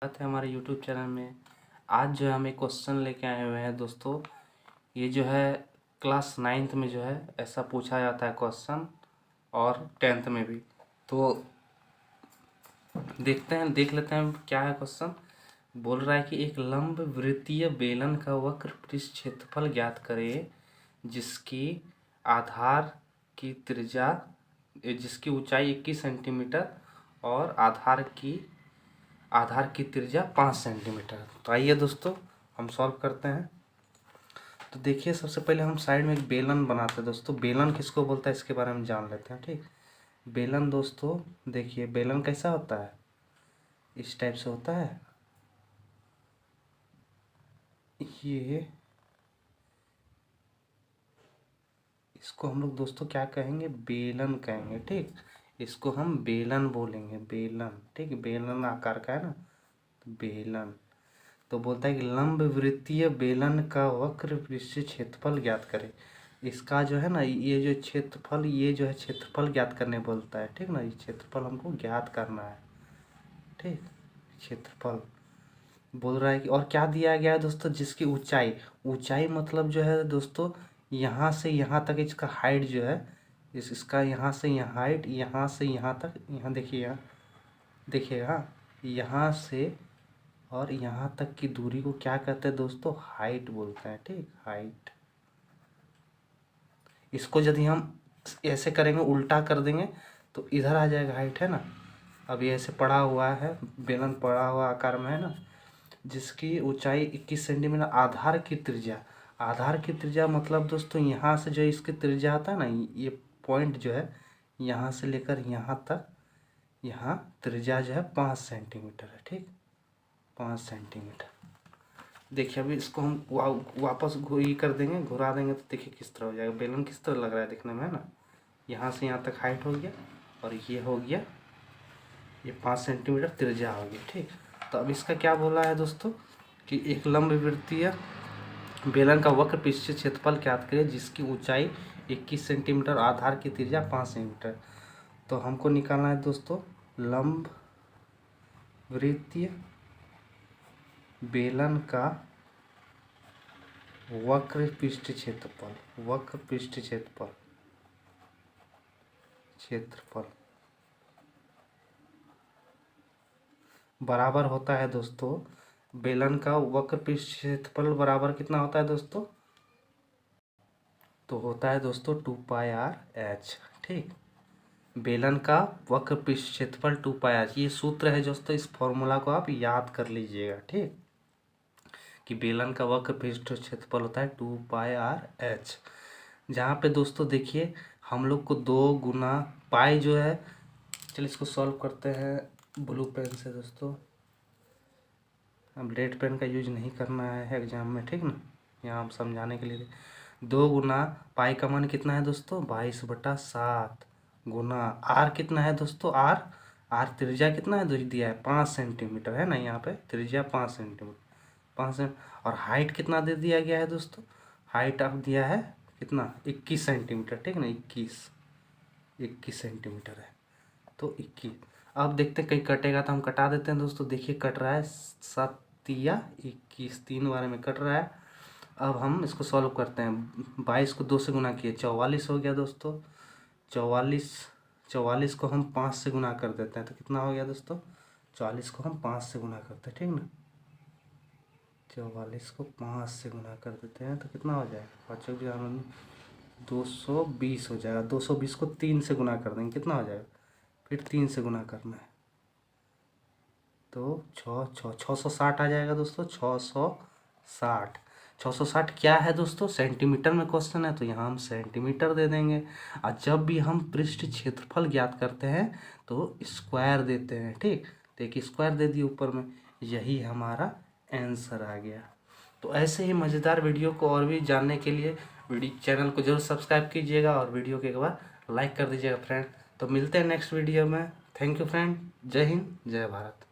बात है हमारे यूट्यूब चैनल में। आज जो है हम एक क्वेश्चन लेके आए हुए हैं दोस्तों। ये जो है क्लास 9th में जो है ऐसा पूछा जाता है क्वेश्चन, और 10th में भी। तो देख लेते हैं क्या है क्वेश्चन। बोल रहा है कि एक लंब वृत्तीय बेलन का वक्र पृष्ठ क्षेत्रफल ज्ञात करे जिसकी आधार की त्रिज्या जिसकी ऊंचाई 21 सेंटीमीटर और आधार की त्रिज्या 5 सेंटीमीटर। तो आइए दोस्तों हम सॉल्व करते हैं। तो देखिए, सबसे पहले हम साइड में एक बेलन बनाते हैं दोस्तों। बेलन किसको बोलता है इसके बारे में जान लेते हैं। ठीक, बेलन दोस्तों देखिए, बेलन कैसा होता है, इस टाइप से होता है। ये इसको हम लोग दोस्तों क्या कहेंगे, बेलन कहेंगे। ठीक, इसको हम बेलन बोलेंगे, बेलन। ठीक, बेलन आकार का है ना, तो बेलन। तो बोलता है कि लंब वृत्तीय बेलन का वक्र पृष्ठ क्षेत्रफल ज्ञात करे। इसका जो है ना, ये जो क्षेत्रफल, ये जो है क्षेत्रफल ज्ञात करने बोलता है। ठीक ना, ये क्षेत्रफल हमको ज्ञात करना है। ठीक, क्षेत्रफल बोल रहा है कि, और क्या दिया गया है दोस्तों, जिसकी ऊंचाई, ऊंचाई मतलब जो है दोस्तों यहाँ से यहाँ तक इसका हाइट जो है, इसका यहाँ से यहाँ हाइट, यहाँ से यहाँ तक, यहाँ देखिए, यहाँ देखिएगा, यहाँ से और यहाँ तक की दूरी को क्या कहते हैं दोस्तों, हाइट बोलते हैं। ठीक, हाइट। इसको यदि हम ऐसे करेंगे, उल्टा कर देंगे, तो इधर आ जाएगा हाइट, है ना। अब ये ऐसे पड़ा हुआ है, बेलन पड़ा हुआ आकार में है ना, जिसकी ऊंचाई 21 सेंटीमीटर, आधार की त्रिज्या, आधार की त्रिज्या मतलब दोस्तों यहाँ से जो इसकी त्रिज्या आता है ना, ये पॉइंट जो है यहाँ से लेकर यहाँ तक, यहाँ त्रिज्या जो है 5 सेंटीमीटर है। ठीक, 5 सेंटीमीटर। देखिए अभी इसको हम वापस ये कर देंगे, घुरा देंगे, तो देखिए किस तरह हो जाएगा। बेलन किस तरह लग रहा है दिखने में, है ना। यहाँ से यहाँ तक हाइट हो गया, और ये हो गया, ये 5 सेंटीमीटर त्रिज्या हो गई। ठीक, तो अब इसका क्या बोला है दोस्तों कि एक लंब वृत्तीय बेलन का वक्र पृष्ठ क्षेत्रफल ज्ञात करें जिसकी ऊंचाई 21 सेंटीमीटर, आधार की त्रिज्या 5 सेंटीमीटर। तो हमको निकालना है दोस्तों लंब वृत्तीय बेलन का वक्र पृष्ठ क्षेत्रफल, वक्र पृष्ठ क्षेत्रफल बराबर होता है दोस्तों, बेलन का वक्र पृष्ठ क्षेत्रफल बराबर कितना होता है दोस्तों, तो होता है दोस्तों 2πr/h। ठीक, बेलन का वक्र पृष्ठ क्षेत्रफल 2πr, ये सूत्र है दोस्तों, इस फॉर्मूला को आप याद कर लीजिएगा। ठीक, कि बेलन का वक्र पृष्ठ क्षेत्रफल होता है 2πr/h। जहाँ पे दोस्तों देखिए हम लोग को 2 गुना पाई जो है, चलिए इसको सॉल्व करते हैं ब्लू पेन से दोस्तों। अब रेड पेन का यूज नहीं करना है एग्जाम में, ठीक ना, यहाँ हम समझाने के लिए। 2 गुना पाई का मान कितना है दोस्तों, 22/7 गुना आर कितना है दोस्तों, आर त्रिज्या कितना है दोस्तों, दिया है 5 सेंटीमीटर, है ना। यहाँ पे त्रिज्या 5 सेंटीमीटर, 5 और हाइट कितना दे दिया गया है दोस्तों, हाइट अब दिया है कितना, 21 सेंटीमीटर। ठीक ना, 21 सेंटीमीटर है, तो 21। अब देखते हैं कहीं कटेगा तो हम कटा देते हैं दोस्तों। देखिए कट रहा है, 7 या 21, 3 बार में कट रहा है। अब हम इसको सॉल्व करते हैं। 22 को 2 से गुना किए 44 हो गया दोस्तों। 44 को हम 5 से गुना कर देते हैं, तो कितना हो गया दोस्तों, 44 को हम 5 से गुना करते हैं। ठीक ना, 44 को 5 से गुना कर देते हैं तो कितना हो जाएगा, 220 हो जाएगा। 220 को 3 से गुना कर देंगे, कितना हो जाएगा, फिर 3 से गुना करना है, तो 660 आ जाएगा दोस्तों। 660 क्या है दोस्तों, सेंटीमीटर में क्वेश्चन है, तो यहाँ हम सेंटीमीटर दे देंगे। और जब भी हम पृष्ठ क्षेत्रफल ज्ञात करते हैं तो स्क्वायर देते हैं। ठीक, तो एक स्क्वायर दे दिए ऊपर में, यही हमारा आंसर आ गया। तो ऐसे ही मज़ेदार वीडियो को और भी जानने के लिए वीडियो चैनल को जरूर सब्सक्राइब कीजिएगा, और वीडियो के एक बार लाइक कर दीजिएगा फ्रेंड। तो मिलते हैं नेक्स्ट वीडियो में। थैंक यू फ्रेंड, जय हिंद, जय भारत।